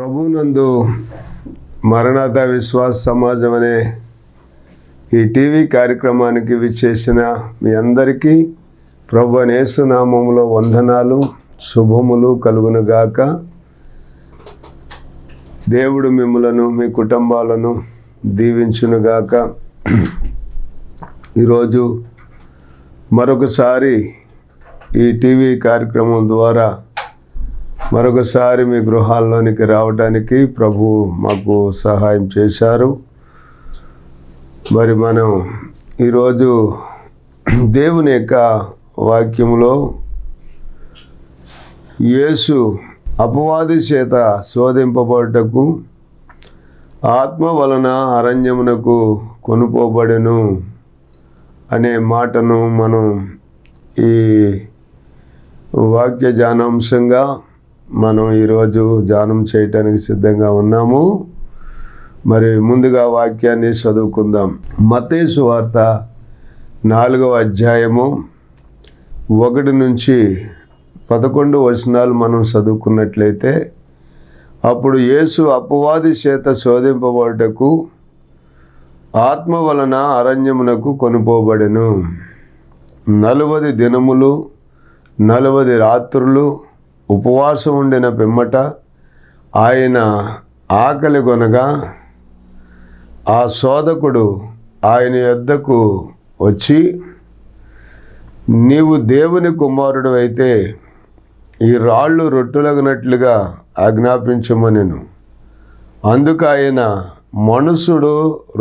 ప్రభునందు మరణాత విశ్వాస సమాజం అనే ఈ టీవీ కార్యక్రమానికి విచ్చేసిన మీ అందరికీ ప్రభు యేసు నామములో వందనాలు, శుభములు కలుగునుగాక. దేవుడు మిమ్ములను మీ కుటుంబాలను దీవించునుగాక. ఈరోజు మరొకసారి ఈ టీవీ కార్యక్రమం ద్వారా మరొకసారి మీ గృహాల్లోనికి రావడానికి ప్రభు మాకు సహాయం చేశారు. మరి మనం ఈరోజు దేవుని యొక్క వాక్యములో యేసు అపవాది చేత శోధింపబడుటకు ఆత్మ వలన అరణ్యమునకు కొనుపోబడెను అనే మాటను మనం ఈ వాక్య ధ్యానాంశంగా మనం ఈరోజు ధ్యానం చేయటానికి సిద్ధంగా ఉన్నాము. మరి ముందుగా వాక్యాన్ని చదువుకుందాం. మత్తయి సువార్త 4వ అధ్యాయము 1 నుంచి 11 వచనాలు మనం చదువుకున్నట్లయితే, అప్పుడు యేసు అపవాది చేత శోధింపబడుటకు ఆత్మ వలన అరణ్యమునకు కొనుపోబడెను. 40 దినములు 40 రాత్రులు ఉపవాసం ఉండిన పిమ్మట ఆయన ఆకలి కొనగా ఆ శోధకుడు ఆయన యొద్దకు వచ్చి, నీవు దేవుని కుమారుడు అయితే ఈ రాళ్ళు రొట్టెలగునట్లుగా ఆజ్ఞాపించమనెను. అందుకు ఆయన, మనుషుడు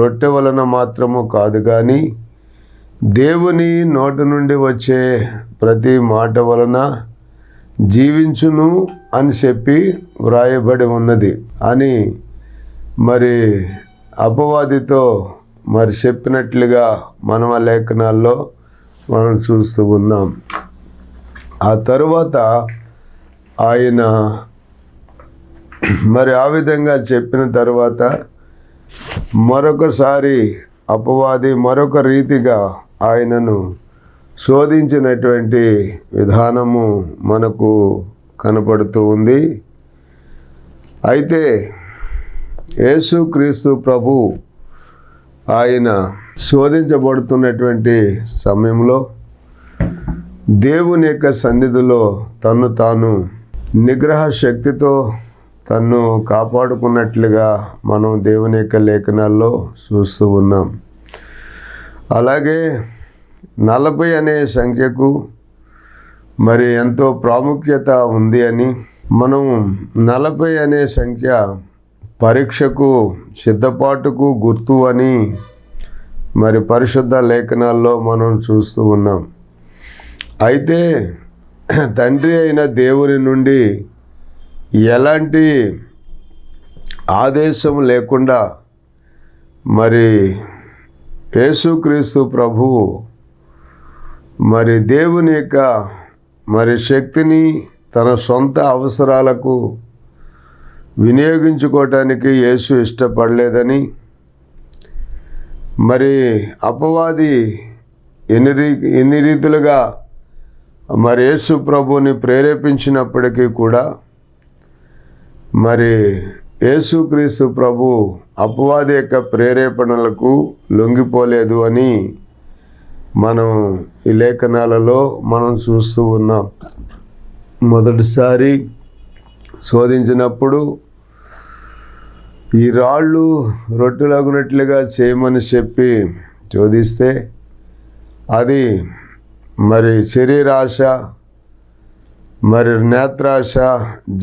రొట్టె వలన మాత్రము కాదు కానీ దేవుని నోటి నుండి వచ్చే ప్రతి మాట వలన జీవించును అని చెప్పి వ్రాయబడి ఉన్నది అని మరి అపవాదితో మరి చెప్పినట్లుగా మనం ఆ లేఖనాల్లో మనం చూస్తూ ఉన్నాం. ఆ తరువాత ఆయన మరి ఆ విధంగా చెప్పిన తర్వాత మరొకసారి అపవాది మరొక రీతిగా ఆయనను శోధించినటువంటి విధానము మనకు కనపడుతూ ఉంది. అయితే యేసుక్రీస్తు ప్రభు ఆయన శోధించబడుతున్నటువంటి సమయంలో దేవుని యొక్క సన్నిధిలో తను తాను నిగ్రహ శక్తితో తన్ను కాపాడుకున్నట్లుగా మనం దేవుని యొక్క లేఖనాల్లో చూస్తూ ఉన్నాం. అలాగే 40 అనే సంఖ్యకు మరి ఎంతో ప్రాముఖ్యత ఉంది అని, మనం 40 అనే సంఖ్య పరీక్షకు సిద్ధపాటుకు గుర్తు అని మరి పరిశుద్ధ లేఖనాల్లో మనం చూస్తూ ఉన్నాం. అయితే తండ్రి అయిన దేవుని నుండి ఎలాంటి ఆదేశం లేకుండా మరి యేసుక్రీస్తు ప్రభువు మరి దేవుని యొక్క మరి శక్తిని తన సొంత అవసరాలకు వినియోగించుకోవటానికి యేసు ఇష్టపడలేదని, మరి అపవాది ఎన్ని రీతులుగా మరి యేసు ప్రభుని ప్రేరేపించినప్పటికీ కూడా మరి యేసుక్రీస్తు ప్రభు అపవాది యొక్క ప్రేరేపణలకు లొంగిపోలేదు అని మనం ఈ లేఖనాలలో మనం చూస్తూ ఉన్నాం. మొదటిసారి శోధించినప్పుడు ఈ రాళ్ళు రొట్టెలగునట్లుగా చేయమని చెప్పి శోధిస్తే అది మరి శరీరాశ, మరి నేత్రాశ,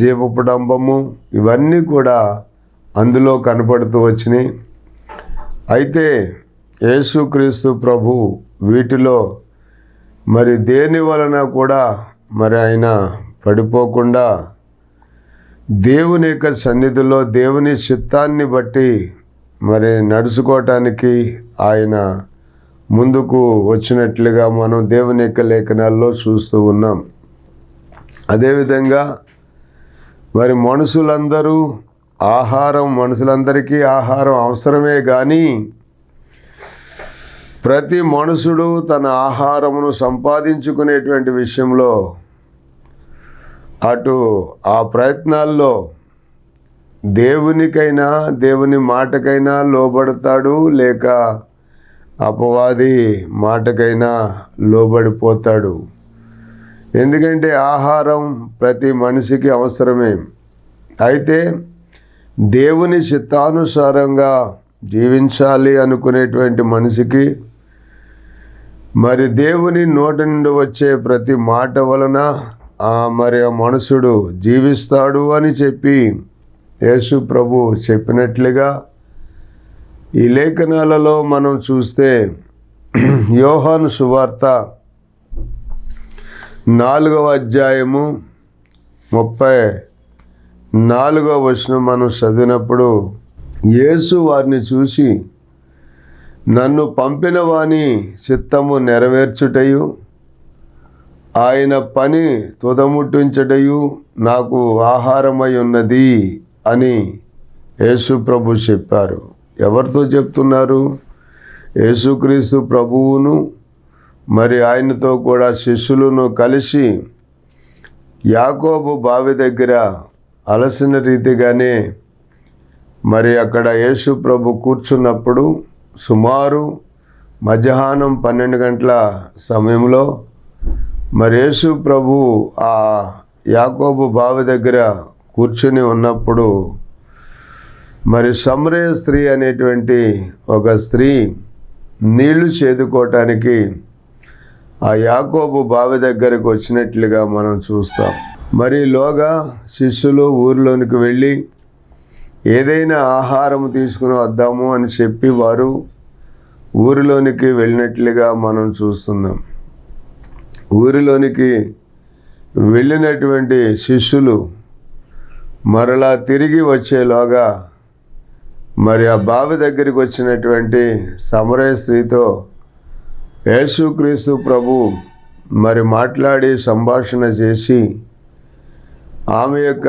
జీవపుడంబము ఇవన్నీ కూడా అందులో కనపడుతూ వచ్చినాయి. అయితే యేసుక్రీస్తు ప్రభు వీటిలో మరి దేని వలన కూడా మరి ఆయన పడిపోకుండా దేవుని యొక్క సన్నిధిలో దేవుని చిత్తాన్ని బట్టి మరి నడుచుకోవటానికి ఆయన ముందుకు వచ్చినట్లుగా మనం దేవుని యొక్క లేఖనాల్లో చూస్తూ ఉన్నాం. అదేవిధంగా మరి మనుషులందరికీ ఆహారం అవసరమే కానీ ప్రతి మనుషుడు తన ఆహారమును సంపాదించుకునేటువంటి విషయంలో అటు ఆ ప్రయత్నాల్లో దేవునికైనా దేవుని మాటకైనా లోబడతాడు, లేక అపవాది మాటకైనా లోబడిపోతాడు. ఎందుకంటే ఆహారం ప్రతి మనిషికి అవసరమే. అయితే దేవుని చిత్తానుసారంగా జీవించాలి అనుకునేటువంటి మనిషికి మరి దేవుని నోటి నుండి వచ్చే ప్రతి మాట వలన మరి ఆ మనుషుడు జీవిస్తాడు అని చెప్పి యేసు ప్రభు చెప్పినట్లుగా ఈ లేఖనాలలో మనం చూస్తే యోహాను సువార్త 4వ అధ్యాయము 34వ వచనం మనం చదివినప్పుడు, యేసు వారిని చూసి, నన్ను పంపిన వాని చిత్తము నెరవేర్చుటయు ఆయన పని తుదముట్టించుటయు నాకు ఆహారమై ఉన్నది అని యేసు ప్రభు చెప్పారు. ఎవరితో చెప్తున్నారు? యేసుక్రీస్తు ప్రభువును మరి ఆయనతో కూడా శిష్యులను కలిసి యాకోబు బావి దగ్గర అలసిన రీతిగానే మరి అక్కడ యేసు ప్రభు కూర్చున్నప్పుడు సుమారు మధ్యాహ్నం 12 గంటల సమయంలో మరి యేసు ప్రభు ఆ యాకోబు బావి దగ్గర కూర్చుని ఉన్నప్పుడు మరి సమరయ స్త్రీ అనేటువంటి ఒక స్త్రీ నీళ్లు చేదుకోవటానికి ఆ యాకోబు బావి దగ్గరకు వచ్చినట్లుగా మనం చూస్తాం. మరి లోగా శిష్యులు ఊరిలోనికి వెళ్ళి ఏదైనా ఆహారం తీసుకుని వద్దాము అని చెప్పి వారు ఊరిలోనికి వెళ్ళినట్లుగా మనం చూస్తున్నాం. ఊరిలోనికి వెళ్ళినటువంటి శిష్యులు మరలా తిరిగి వచ్చేలోగా మరి ఆ బావి దగ్గరికి వచ్చినటువంటి సమరయ స్త్రీతో యేసుక్రీస్తు ప్రభు మరి మాట్లాడి సంభాషణ చేసి ఆమె యొక్క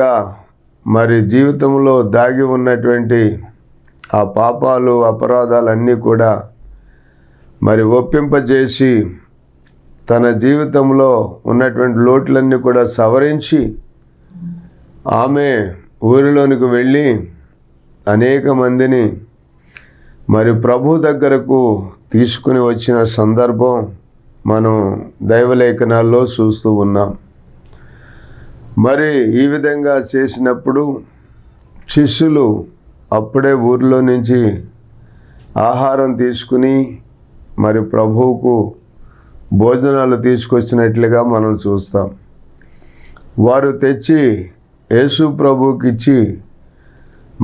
మరి జీవితంలో దాగి ఉన్నటువంటి ఆ పాపాలు అపరాధాలన్నీ కూడా మరి ఒప్పింపజేసి తన జీవితంలో ఉన్నటువంటి లోట్లన్నీ కూడా సవరించి ఆమె ఊరిలోనికి వెళ్ళి అనేక మందిని మరి ప్రభు దగ్గరకు తీసుకుని వచ్చిన సందర్భం మనం దైవలేఖనాల్లో చూస్తూ ఉన్నాం. మరి ఈ విధంగా చేసినప్పుడు శిష్యులు అప్పుడే ఊరిలో నుంచి ఆహారం తీసుకుని మరి ప్రభువుకు భోజనాలు తీసుకొచ్చినట్లుగా మనం చూస్తాం. వారు తెచ్చి యేసు ప్రభువుకి ఇచ్చి,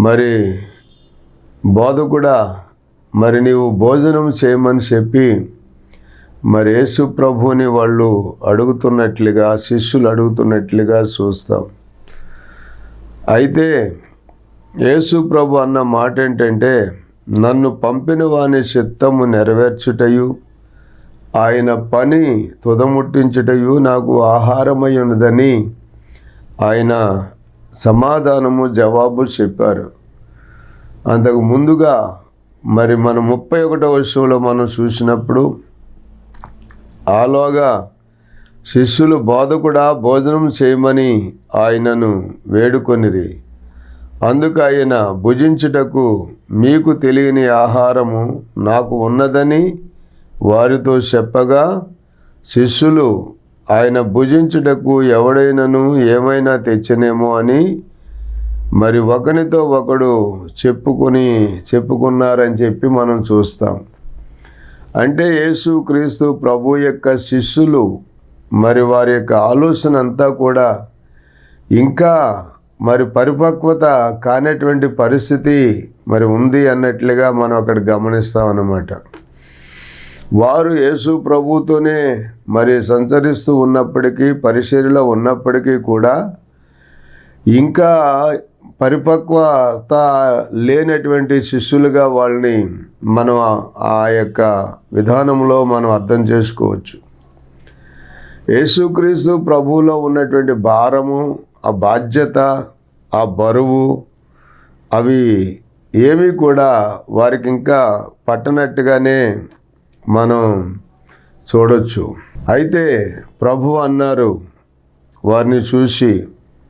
మరి బోధకుడా మరి నీవు భోజనం చేయమని చెప్పి మరి యేసు ప్రభువుని వాళ్ళు అడుగుతున్నట్లుగా, శిష్యులు అడుగుతున్నట్లుగా చూస్తాం. అయితే యేసు ప్రభు అన్న మాట ఏంటంటే, నన్ను పంపిన వాని చిత్తము నెరవేర్చుటయు ఆయన పని తుదముట్టించుటయు నాకు ఆహారమై ఉన్నదని ఆయన సమాధానము జవాబు చెప్పారు. అంతకు ముందుగా మరి మనం 31వ వచనంలో మనం చూసినప్పుడు, ఆలోగా శిష్యులు బోధకుడా భోజనం చేయమని ఆయనను వేడుకొనిరి. అందుకు ఆయన భుజించుటకు మీకు తెలియని ఆహారము నాకు ఉన్నదని వారితో చెప్పగా, శిష్యులు ఆయన భుజించుటకు ఎవడైనను ఏమైనా తెచ్చనేమో అని మరి ఒకరితో ఒకడు చెప్పుకున్నారని చెప్పి మనం చూస్తాం. అంటే యేసుక్రీస్తు ప్రభు యొక్క శిష్యులు మరి వారి యొక్క ఆలోచన అంతా కూడా ఇంకా మరి పరిపక్వత కానటువంటి పరిస్థితి మరి ఉంది అన్నట్లుగా మనం అక్కడ గమనిస్తాం అన్నమాట. వారు యేసు ప్రభుతోనే మరి సంచరిస్తూ ఉన్నప్పటికీ, పరిచర్యలో ఉన్నప్పటికీ కూడా ఇంకా పరిపక్వత లేనటువంటి శిష్యులుగా వాళ్ళని మనం ఆ యొక్క విధానంలో మనం అర్థం చేసుకోవచ్చు. యేసుక్రీస్తు ప్రభువులో ఉన్నటువంటి భారము, ఆ బాధ్యత, ఆ బరువు అవి ఏమీ కూడా వారికి ఇంకా పట్టనట్టుగానే మనం చూడొచ్చు. అయితే ప్రభు అన్నారు వారిని చూసి,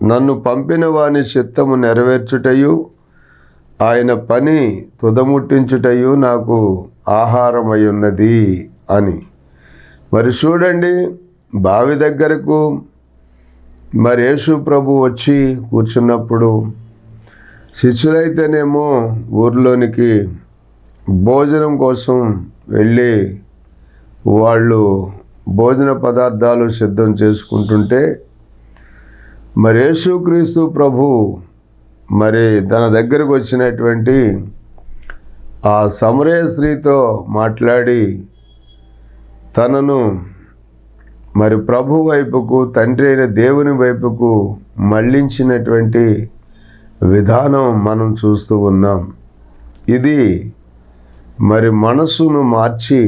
నన్ను పంపిన వాని చిత్తము నెరవేర్చుటయు ఆయన పని తుదముట్టించుటయు నాకు ఆహారమై ఉన్నది అని. మరి చూడండి, బావి దగ్గరకు మరి యేసు ప్రభు వచ్చి కూర్చున్నప్పుడు శిష్యులైతేనేమో ఊర్లోనికి భోజనం కోసం వెళ్ళి వాళ్ళు భోజన పదార్థాలు సిద్ధం చేసుకుంటుంటే మరి యేసుక్రీస్తు ప్రభు మరి తన దగ్గరకు వచ్చినటువంటి ఆ సమరయ స్త్రీతో మాట్లాడి తనను మరి ప్రభు వైపుకు, తండ్రి అయిన దేవుని వైపుకు మళ్ళించినటువంటి విధానం మనం చూస్తూ ఉన్నాం. ఇది మరి మనసును మార్చి,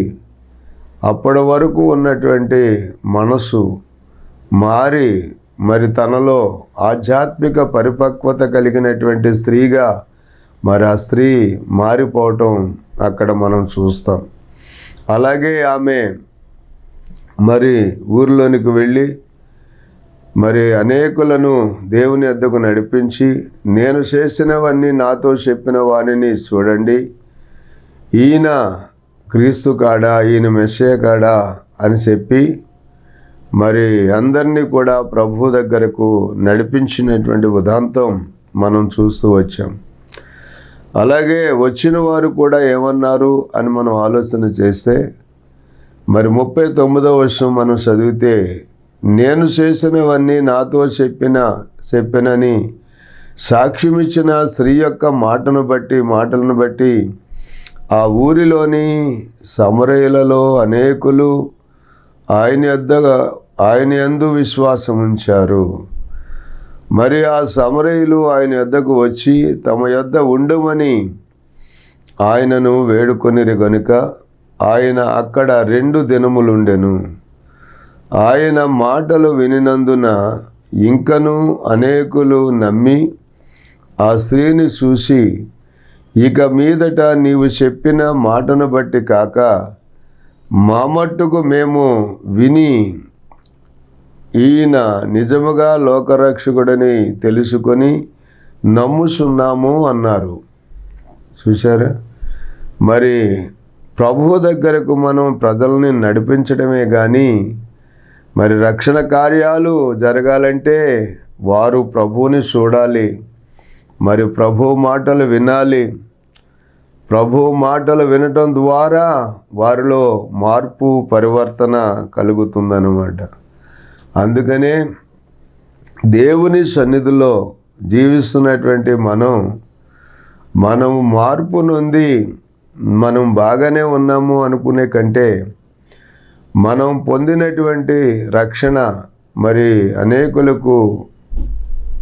అప్పటి వరకు ఉన్నటువంటి మనసు మారి మరి తనలో ఆధ్యాత్మిక పరిపక్వత కలిగినటువంటి స్త్రీగా మరి ఆ స్త్రీ మారిపోవటం అక్కడ మనం చూస్తాం. అలాగే ఆమె మరి ఊరిలోనికి వెళ్ళి మరి అనేకులను దేవుని వద్దకు నడిపించి, నేను చేసినవన్నీ నాతో చెప్పిన వానిని చూడండి, ఈయన క్రీస్తు కాడా, ఈయన మెస్సియా కాడా అని చెప్పి మరి అందరినీ కూడా ప్రభు దగ్గరకు నడిపించినటువంటి ఉదాంతం మనం చూస్తూ వచ్చాం. అలాగే వచ్చిన వారు కూడా ఏమన్నారు అని మనం ఆలోచన చేస్తే మరి 39వ వచనం మనం చదివితే, నేను చేసినవన్నీ నాతో చెప్పినని సాక్ష్యమిచ్చిన స్త్రీ యొక్క మాటలను బట్టి ఆ ఊరిలోని సమరయులలో అనేకులు ఆయన యందు విశ్వాసం ఉంచారు. మరి ఆ సమరయులు ఆయన యొద్దకు వచ్చి తమ యొద్ద ఉండమని ఆయనను వేడుకొనిరి గనుక ఆయన అక్కడ 2 దినములుండెను. ఆయన మాటలు వినినందున ఇంకను అనేకులు నమ్మి ఆ స్త్రీని చూసి, ఇక మీదట నీవు చెప్పిన మాటను బట్టి కాక మా మట్టుకు మేము విని ఈయన నిజముగా లోకరక్షకుడని తెలుసుకొని నమ్ముచున్నాము అన్నారు. చూశారా? మరి ప్రభువు దగ్గరకు మనం ప్రజల్ని నడిపించడమే కానీ మరి రక్షణ కార్యాలు జరగాలంటే వారు ప్రభువుని చూడాలి, మరి ప్రభు మాటలు వినాలి. ప్రభు మాటలు వినటం ద్వారా వారిలో మార్పు, పరివర్తన కలుగుతుందన్నమాట. అందుకనే దేవుని సన్నిధిలో జీవిస్తున్నటువంటి మనం మార్పు నొంది మనం బాగానే ఉన్నాము అనుకునే కంటే మనం పొందినటువంటి రక్షణ మరి అనేకులకు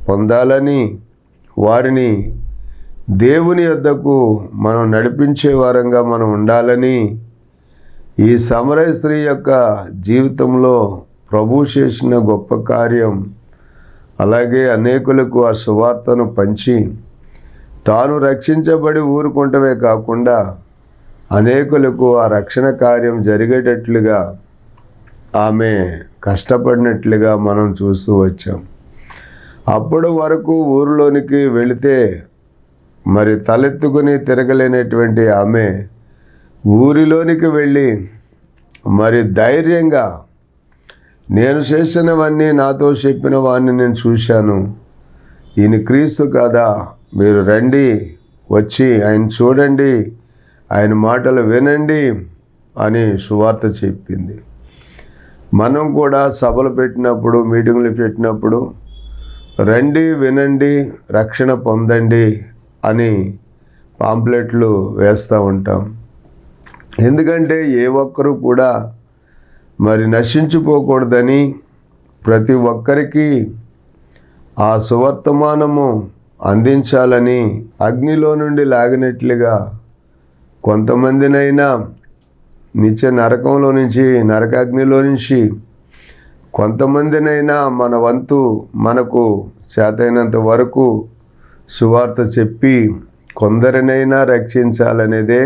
పొందాలని, వారిని దేవుని యొద్దకు మనం నడిపించే వారంగా మనం ఉండాలని ఈ సమరయ స్త్రీ యొక్క జీవితంలో ప్రభు చేసిన గొప్ప కార్యం. అలాగే అనేకులకు ఆ సువార్తను పంచి తాను రక్షించబడి ఊరుకుంటమే కాకుండా అనేకులకు ఆ రక్షణ కార్యం జరిగేటట్లుగా ఆమె కష్టపడినట్లుగా మనం చూస్తూ వచ్చాం. అప్పటి వరకు ఊరిలోనికి వెళితే మరి తలెత్తుకుని తిరగలేనటువంటి ఆమె ఊరిలోనికి వెళ్ళి మరి ధైర్యంగా, నేను చేసినవన్నీ నాతో చెప్పిన వాడిని నేను చూశాను, ఈయన క్రీస్తు కాదా, మీరు రండి, వచ్చి ఆయన చూడండి, ఆయన మాటలు వినండి అని సువార్త చెప్పింది. మనం కూడా సభలు పెట్టినప్పుడు, మీటింగులు పెట్టినప్పుడు రండి, వినండి, రక్షణ పొందండి అని పాంప్లెట్లు వేస్తూ ఉంటాం. ఎందుకంటే ఏ ఒక్కరూ కూడా మరి నశించిపోకూడదని, ప్రతి ఒక్కరికి ఆ సువర్తమానము అందించాలని అగ్నిలో నుండి లాగినట్లుగా కొంతమందినైనా నిత్య నరకంలో నుంచి, నరకాగ్నిలో నుంచి కొంతమందినైనా మన వంతు మనకు చేతైనంత వరకు సువార్త చెప్పి కొందరినైనా రక్షించాలనేదే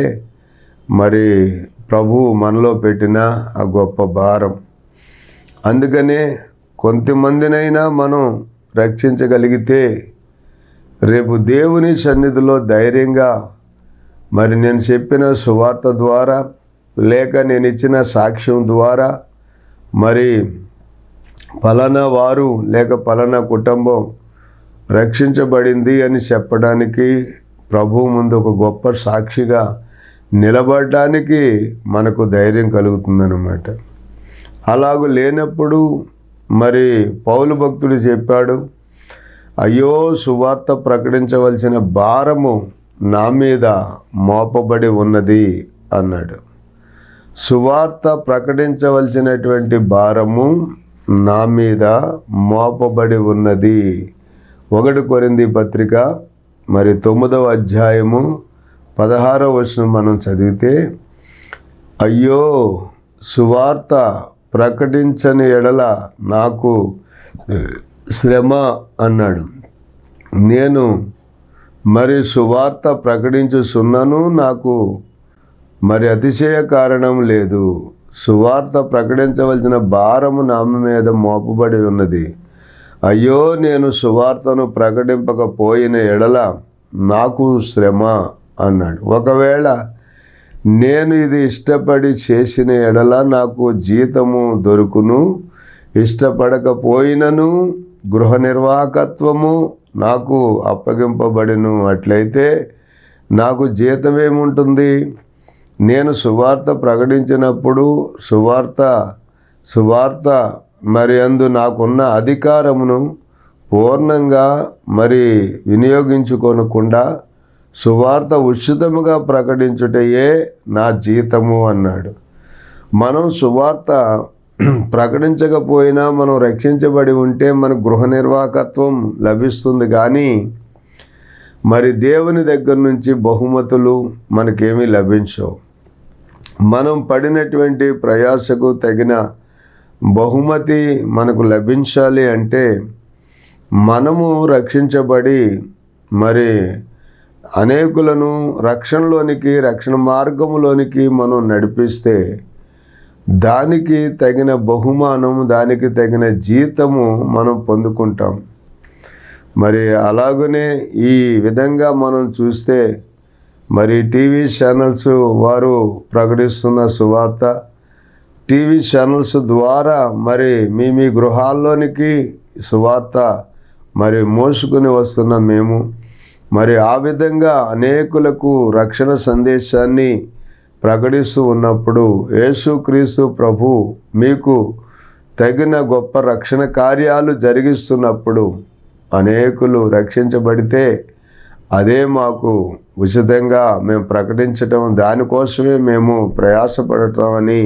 మరి ప్రభు మనలో పెట్టిన ఆ గొప్ప భారం. అందుకనే కొంతమందినైనా మనం రక్షించగలిగితే రేపు దేవుని సన్నిధిలో ధైర్యంగా మరి నేను చెప్పిన సువార్త ద్వారా లేక నేను ఇచ్చిన సాక్ష్యం ద్వారా మరి పలానా వారు లేక పలానా కుటుంబం రక్షించబడింది అని చెప్పడానికి ప్రభువు ముందు ఒక గొప్ప సాక్షిగా నిలబడడానికి మనకు ధైర్యం కలుగుతుందన్నమాట. అలాగూ లేనప్పుడు మరి పౌలు భక్తుడు చెప్పాడు, అయ్యో సువార్త ప్రకటించవలసిన భారము నా మీద మోపబడి ఉన్నది అన్నాడు. సువార్త ప్రకటించవలసినటువంటి భారము నా మీద మోపబడి ఉన్నది. 1 కొరింథీ పత్రిక మరి 9వ అధ్యాయము 16వ వచనం మనం చదివితే, అయ్యో సువార్త ప్రకటించని ఎడల నాకు శ్రమ అన్నాడు. నేను మరి సువార్త ప్రకటించుచున్నాను, నాకు మరి అతిశయ కారణం లేదు. సువార్త ప్రకటించవలసిన భారము నా మీద మోపబడి ఉన్నది. అయ్యో నేను సువార్తను ప్రకటింపకపోయిన ఎడల నాకు శ్రమ అన్నాడు. ఒకవేళ నేను ఇది ఇష్టపడి చేసిన ఎడల నాకు జీతము దొరుకును, ఇష్టపడకపోయినను గృహ నిర్వాహకత్వము నాకు అప్పగింపబడిను. అట్లయితే నాకు జీతమేముంటుంది? నేను సువార్త ప్రకటించినప్పుడు సువార్త మరి అందు నాకున్న అధికారమును పూర్ణంగా మరి వినియోగించుకోనకుండా సువార్త ఉచితముగా ప్రకటించుటయే నా జీతము అన్నాడు. మనం సువార్త ప్రకటించకపోయినా మనం రక్షించబడి ఉంటే మన గృహ నిర్వాహకత్వం లభిస్తుంది, కానీ మరి దేవుని దగ్గర నుంచి బహుమతులు మనకేమీ లభించవు. మనం పడినటువంటి ప్రయాసకు తగిన బహుమతి మనకు లభించాలి అంటే మనము రక్షించబడి మరి అనేకులను రక్షణ మార్గములోనికి మనం నడిపిస్తే దానికి తగిన బహుమానం, దానికి తగిన జీతము మనం పొందుకుంటాం. మరి అలాగనే ఈ విధంగా మనం చూస్తే మరి టీవీ ఛానల్స్ వారు ప్రకటిస్తున్న సువార్త, టీవీ ఛానల్స్ ద్వారా మరి మీ గృహాల్లోనికి సువార్త మరి మోసుకొని వస్తున్న మేము మరి ఆ విధంగా అనేకులకు రక్షణ సందేశాన్ని ప్రకటిస్తూ ఉన్నప్పుడు యేసుక్రీస్తు ప్రభు మీకు తగిన గొప్ప రక్షణ కార్యాలు జరిగిస్తున్నప్పుడు అనేకులు రక్షించబడితే అదే మాకు ఉచితంగా మేము ప్రకటించటం, దానికోసమే మేము ప్రయాసపడతామని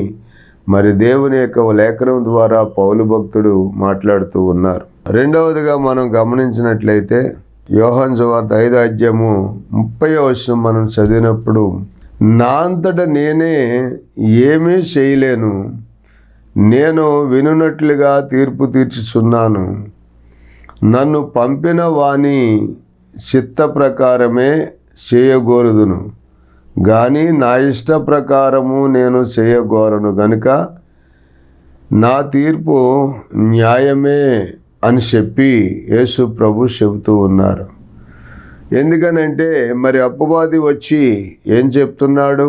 మరి దేవుని యొక్క లేఖనం ద్వారా పౌలు భక్తుడు మాట్లాడుతూ ఉన్నారు. రెండవదిగా మనం గమనించినట్లయితే యోహాను సువార్త 5వ అధ్యాయము 30వ వచనం మనం చదివినప్పుడు, నా అంతట నేనే ఏమీ చేయలేను, నేను వినున్నట్లుగా తీర్పు తీర్చుచున్నాను, నన్ను పంపిన వాని చిత్త ప్రకారమే చేయగోరుదును, కానీ నా ఇష్ట ప్రకారము నేను చేయగోరను గనుక నా తీర్పు న్యాయమే అని చెప్పి యేసు ప్రభు చెబుతూ ఉన్నారు. ఎందుకనంటే మరి అపవాది వచ్చి ఏం చెప్తున్నాడు?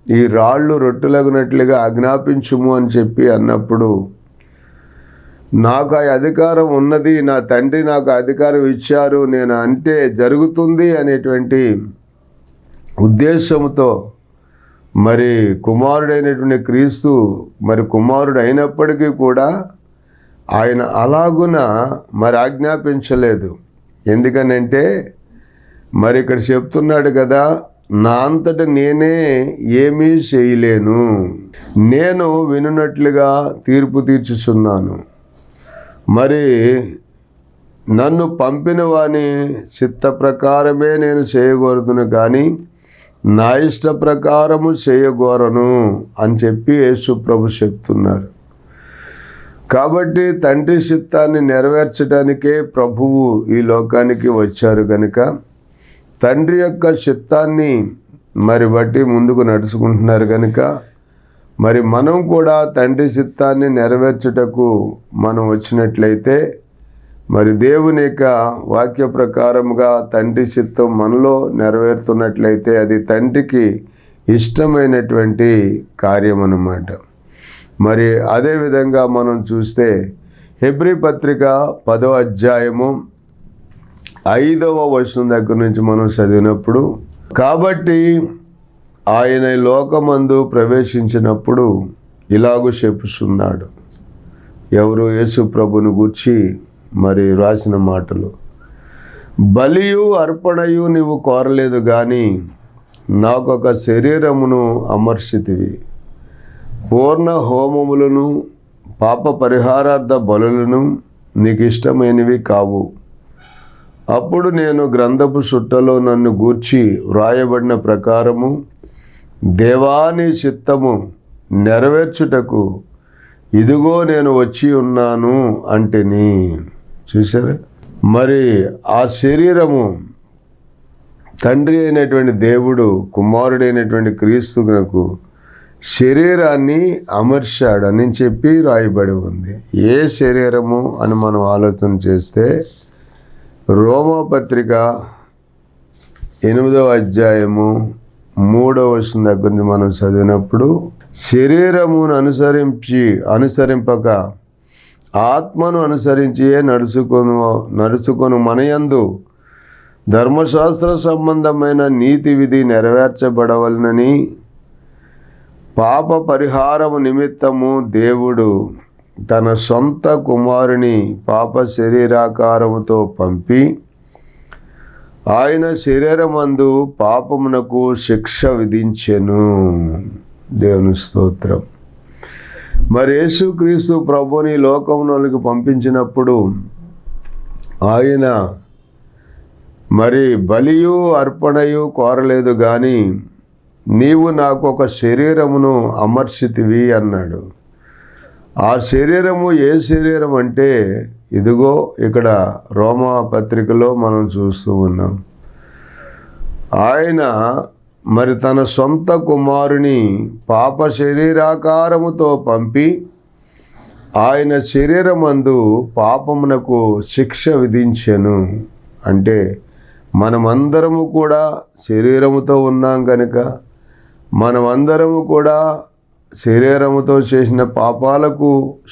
ఈ రాళ్ళు రొట్టెలగునట్లుగా ఆజ్ఞాపించుము అని చెప్పి అన్నప్పుడు, నాకు ఆ అధికారం ఉన్నది, నా తండ్రి నాకు అధికారం ఇచ్చారు, నేను అంటే జరుగుతుంది అనేటువంటి ఉద్దేశంతో మరి కుమారుడైనటువంటి క్రీస్తు మరి కుమారుడు అయినప్పటికీ కూడా ఆయన అలాగున మరి ఆజ్ఞాపించలేదు. ఎందుకనంటే మరి ఇక్కడ చెప్తున్నాడు కదా, నా అంతట నేనే ఏమీ చేయలేను, నేను వినున్నట్లుగా తీర్పు తీర్చుచున్నాను, మరి నన్ను పంపిన వాని చిత్త ప్రకారమే నేను చేయగోరుదును, కానీ నా ఇష్ట ప్రకారము చేయగోరను అని చెప్పి యేసు ప్రభు చెప్తున్నారు. కాబట్టి తండ్రి చిత్తాన్ని నెరవేర్చడానికే ప్రభువు ఈ లోకానికి వచ్చారు కనుక తండ్రి యొక్క చిత్తాన్ని మరి బట్టి ముందుకు నడుచుకుంటున్నారు కనుక మరి మనం కూడా తండ్రి చిత్తాన్ని నెరవేర్చుటకు మనం వచ్చినట్లయితే మరి దేవుని యొక్క వాక్య ప్రకారముగా తండ్రి చిత్తం మనలో నెరవేరుతున్నట్లయితే అది తండ్రికి ఇష్టమైనటువంటి కార్యం అన్నమాట. మరి అదేవిధంగా మనం చూస్తే హెబ్రీ పత్రిక 10వ అధ్యాయము 5వ వచనం దగ్గర నుంచి మనం చదివినప్పుడు, కాబట్టి ఆయన లోకమందు ప్రవేశించినప్పుడు ఇలాగూ చెప్పుచున్నాడు. ఎవరు? యేసు ప్రభుని గూర్చి మరి రాసిన మాటలు. బలియు అర్పణయు నీవు కోరలేదు కానీ నాకొక శరీరమును అమర్చితివి. పూర్ణ హోమములను పాప పరిహారార్థ బలులను నీకు ఇష్టమైనవి కావు. అప్పుడు నేను గ్రంథపు చుట్టలో నన్ను గూర్చి వ్రాయబడిన ప్రకారము దేవాని చిత్తము నెరవేర్చుటకు ఇదిగో నేను వచ్చి ఉన్నాను అంటేని. చూసారా? మరి ఆ శరీరము తండ్రి అయినటువంటి దేవుడు కుమారుడైనటువంటి క్రీస్తునకు శరీరాన్ని అమర్చాడని చెప్పి రాయబడి ఉంది. ఏ శరీరము అని మనం ఆలోచన చేస్తే రోమాపత్రిక 8వ అధ్యాయము 3వ వచనం దగ్గర నుంచి మనం చదివినప్పుడు, శరీరమును అనుసరింపక ఆత్మను అనుసరించియే నడుచుకొను మనయందు ధర్మశాస్త్ర సంబంధమైన నీతి విధి నెరవేర్చబడవలనని పాప పరిహారము నిమిత్తము దేవుడు తన సొంత కుమారుని పాప శరీరాకారముతో పంపి ఆయన శరీరమందు పాపమునకు శిక్ష విధించెను. దేవుని స్తోత్రం. మరి యేసుక్రీస్తు ప్రభుని లోకములోకి పంపించినప్పుడు ఆయన మరి బలియు అర్పణయు కోరలేదు కానీ నీవు నాకు ఒక శరీరమును అమర్చితివి అన్నాడు. ఆ శరీరము ఏ శరీరం అంటే ఇదిగో ఇక్కడ రోమా పత్రికలో మనం చూస్తూ ఉన్నాం. ఆయన మరి తన సొంత కుమారుని పాప శరీరాకారముతో పంపి ఆయన శరీరమందు పాపమునకు శిక్ష విధించెను. అంటే మనమందరము కూడా శరీరముతో ఉన్నాం కనుక మనమందరము కూడా శరీరముతో చేసిన పాపాలకు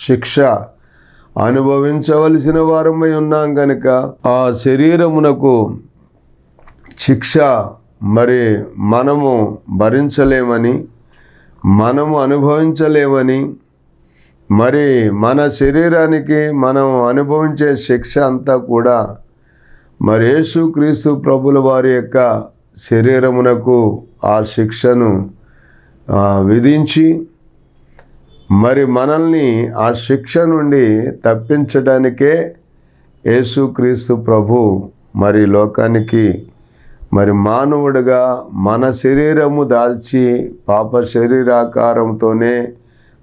శిక్ష అనుభవించవలసిన వారమై ఉన్నాం కనుక ఆ శరీరమునకు శిక్ష మరి మనము భరించలేమని, మనము అనుభవించలేమని, మరి మన శరీరానికి మనం అనుభవించే శిక్ష అంతా కూడా మరి యేసుక్రీస్తు ప్రభుల వారి యొక్క శరీరమునకు ఆ శిక్షను విధించి మరి మనల్ని ఆ శిక్ష నుండి తప్పించడానికే యేసుక్రీస్తు ప్రభు మరి లోకానికి మరి మానవుడిగా మన శరీరము దాల్చి పాప శరీరాకారంతోనే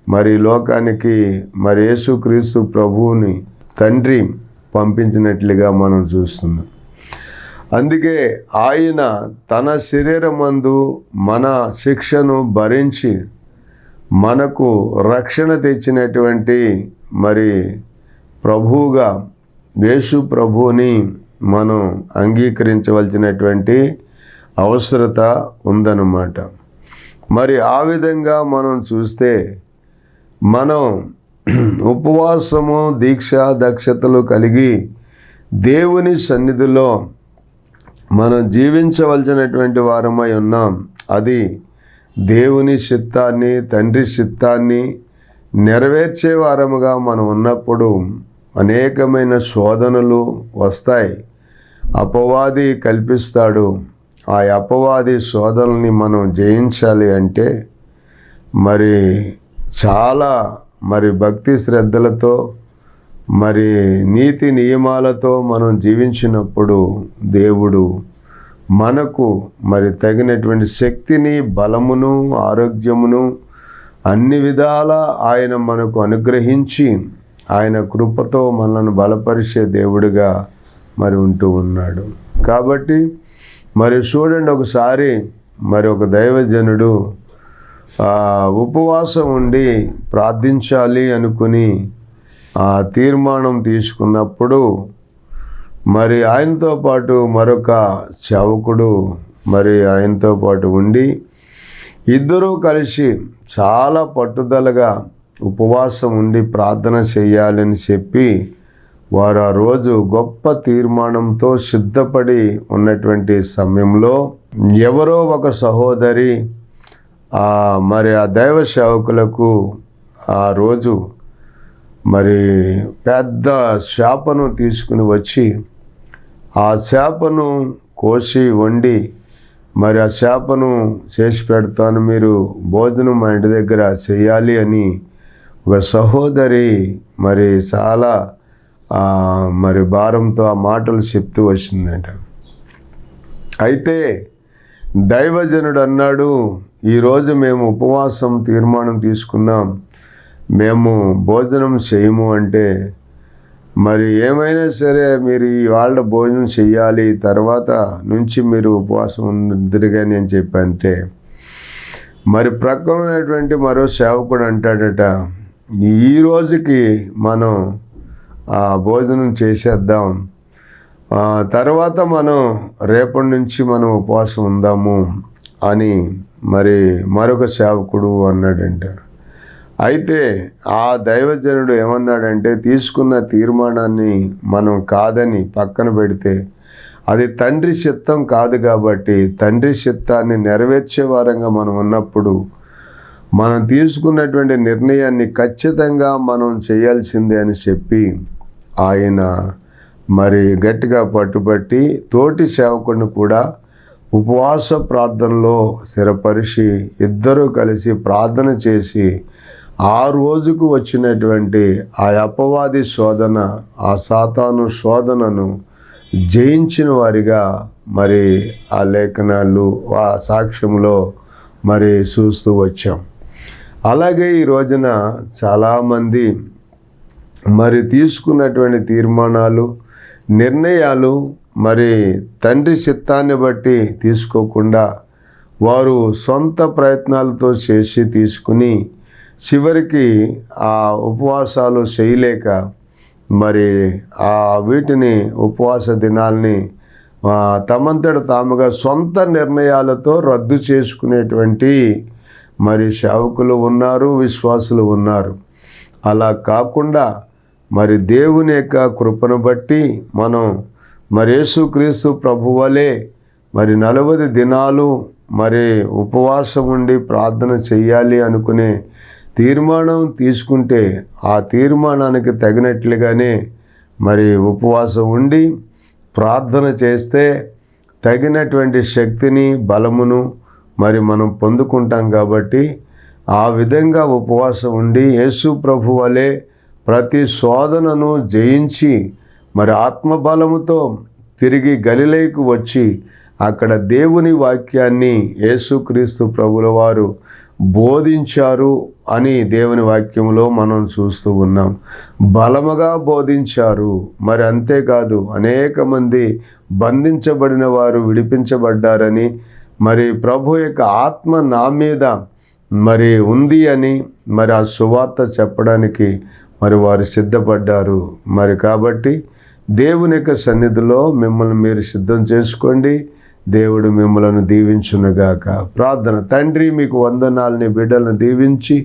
మరి లోకానికి మరి యేసుక్రీస్తు ప్రభువుని తండ్రి పంపించినట్లుగా మనం చూస్తున్నాం. అందుకే ఆయన తన శరీరమందు మన శిక్షను భరించి మనకు రక్షణ తెచ్చినటువంటి మరి ప్రభువుగా యేసు ప్రభువుని మనం అంగీకరించవలసినటువంటి అవసరత ఉందన్నమాట. మరి ఆ విధంగా మనం చూస్తే మనం ఉపవాసము దీక్ష దక్షతలు కలిగి దేవుని సన్నిధిలో మనం జీవించవలసినటువంటి వారమై ఉన్నాం. అది దేవుని చిత్తాన్ని తండ్రి చిత్తాన్ని నెరవేర్చే వారముగా మనం ఉన్నప్పుడు అనేకమైన శోధనలు వస్తాయి. అపవాది కల్పిస్తాడు. ఆ అపవాది శోధనల్ని మనం జయించాలి అంటే మరి చాలా మరి భక్తి శ్రద్ధలతో మరి నీతి నియమాలతో మనం జీవించినప్పుడు దేవుడు మనకు మరి తగినటువంటి శక్తిని, బలమును, ఆరోగ్యమును అన్ని విధాల ఆయన మనకు అనుగ్రహించి ఆయన కృపతో మనల్ని బలపరిచే దేవుడిగా మరి ఉంటూ ఉన్నాడు. కాబట్టి మరి చూడండి, ఒకసారి మరి ఒక దైవజనుడు ఉపవాసం ఉండి ప్రార్థించాలి అనుకుని ఆ తీర్మానం తీసుకున్నప్పుడు మరి ఆయనతో పాటు మరొక సేవకుడు మరి ఆయనతో పాటు ఉండి ఇద్దరూ కలిసి చాలా పట్టుదలగా ఉపవాసం ఉండి ప్రార్థన చేయాలని చెప్పి వారు ఆ రోజు గొప్ప తీర్మానంతో సిద్ధపడి ఉన్నటువంటి సమయంలో ఎవరో ఒక సహోదరి మరి ఆ దైవ సేవకులకు ఆ రోజు మరి పెద్ద చేపను తీసుకుని వచ్చి ఆ చేపను కోసి వండి మరి ఆ చేపను చేసి పెడతాను, మీరు భోజనం మా ఇంటి దగ్గర చేయాలి అని ఒక సహోదరి మరి చాలా మరి భారంతో ఆ మాటలు చెప్తూ వచ్చిందంట. అయితే దైవజనుడు అన్నాడు, ఈరోజు మేము ఉపవాసం తీర్మానం తీసుకున్నాం, మేము భోజనం చేయము అంటే, మరి ఏమైనా సరే మీరు ఇవాళ భోజనం చెయ్యాలి, తర్వాత నుంచి మీరు ఉపవాసం ఉందిరుగాని అని చెప్పంటే, మరి ప్రక్కన ఉన్నటువంటి మరో సేవకుడు అంటాడట, ఈ రోజుకి మనం భోజనం చేసేద్దాం, తర్వాత మనం రేపటి నుంచి మనం ఉపవాసం ఉందాము అని మరి మరొక సేవకుడు అన్నాడంట. అయితే ఆ దైవజనుడు ఏమన్నాడంటే, తీసుకున్న తీర్మానాన్ని మనం కాదని పక్కన పెడితే అది తండ్రి చిత్తం కాదు కాబట్టి తండ్రి చిత్తాన్ని నెరవేర్చే వారంగా మనం ఉన్నప్పుడు మనం తీసుకున్నటువంటి నిర్ణయాన్ని ఖచ్చితంగా మనం చేయాల్సిందే అని చెప్పి ఆయన మరి గట్టిగా పట్టుబట్టి తోటి సేవకుడిని కూడా ఉపవాస ప్రార్థనలో స్థిరపరిచి ఇద్దరూ కలిసి ప్రార్థన చేసి ఆ రోజుకు వచ్చినటువంటి ఆ అపవాది శోధన, ఆ సాతాను శోధనను జయించిన వారిగా మరి ఆ లేఖనాలు ఆ సాక్ష్యంలో మరి చూస్తూ వచ్చాం. అలాగే ఈ రోజున చాలామంది మరి తీసుకున్నటువంటి తీర్మానాలు, నిర్ణయాలు మరి తండ్రి చిత్తాన్ని బట్టి తీసుకోకుండా వారు సొంత ప్రయత్నాలతో చేసి తీసుకుని చివరికి ఆ ఉపవాసాలు చేయలేక మరి వీటిని ఉపవాస దినాల్ని తమంతట తాముగా సొంత నిర్ణయాలతో రద్దు చేసుకునేటువంటి మరి సేవకులు ఉన్నారు, విశ్వాసులు ఉన్నారు. అలా కాకుండా మరి దేవుని యొక్క కృపను బట్టి మనం మరి యేసుక్రీస్తు ప్రభువలే మరి 40 దినాలు మరి ఉపవాసం ఉండి ప్రార్థన చెయ్యాలి అనుకునే తీర్మానం తీసుకుంటే ఆ తీర్మానానికి తగినట్లుగానే మరి ఉపవాసం ఉండి ప్రార్థన చేస్తే తగినటువంటి శక్తిని, బలమును మరి మనం పొందుకుంటాం. కాబట్టి ఆ విధంగా ఉపవాసం ఉండి యేసు ప్రభు వలె ప్రతి శోధనను జయించి మరి ఆత్మబలముతో తిరిగి గలిలయకు వచ్చి అక్కడ దేవుని వాక్యాన్ని యేసుక్రీస్తు ప్రభుల వారు బోధించారు అని దేవుని వాక్యంలో మనం చూస్తూ ఉన్నాం. బలముగా బోధించారు. మరి అంతేకాదు అనేక మంది బంధించబడిన వారు విడిపించబడ్డారని, మరి ప్రభు యొక్క ఆత్మ నా మీద మరి ఉంది అని మరి ఆ సువార్త చెప్పడానికి మరి వారు సిద్ధపడ్డారు. మరి కాబట్టి దేవుని యొక్క సన్నిధిలో మిమ్మల్ని మీరు సిద్ధం చేసుకోండి. దేవుడు మిమ్మలను దీవించునుగాక. ప్రార్థన. తండ్రి, మీకు వందనాలని బిడ్డలను దీవించి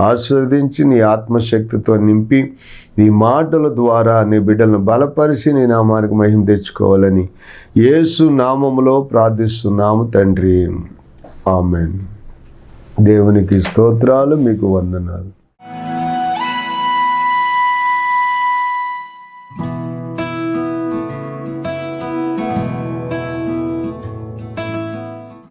ఆశీర్వదించి నీ ఆత్మశక్తితో నింపి ఈ మాటల ద్వారా నీ బిడ్డలను బలపరిచి నీ నామానికి మహిమ తెచ్చుకోవాలని యేసు నామములో ప్రార్థిస్తున్నాము తండ్రి. ఆమెన్. దేవునికి స్తోత్రాలు. మీకు వందనాలు.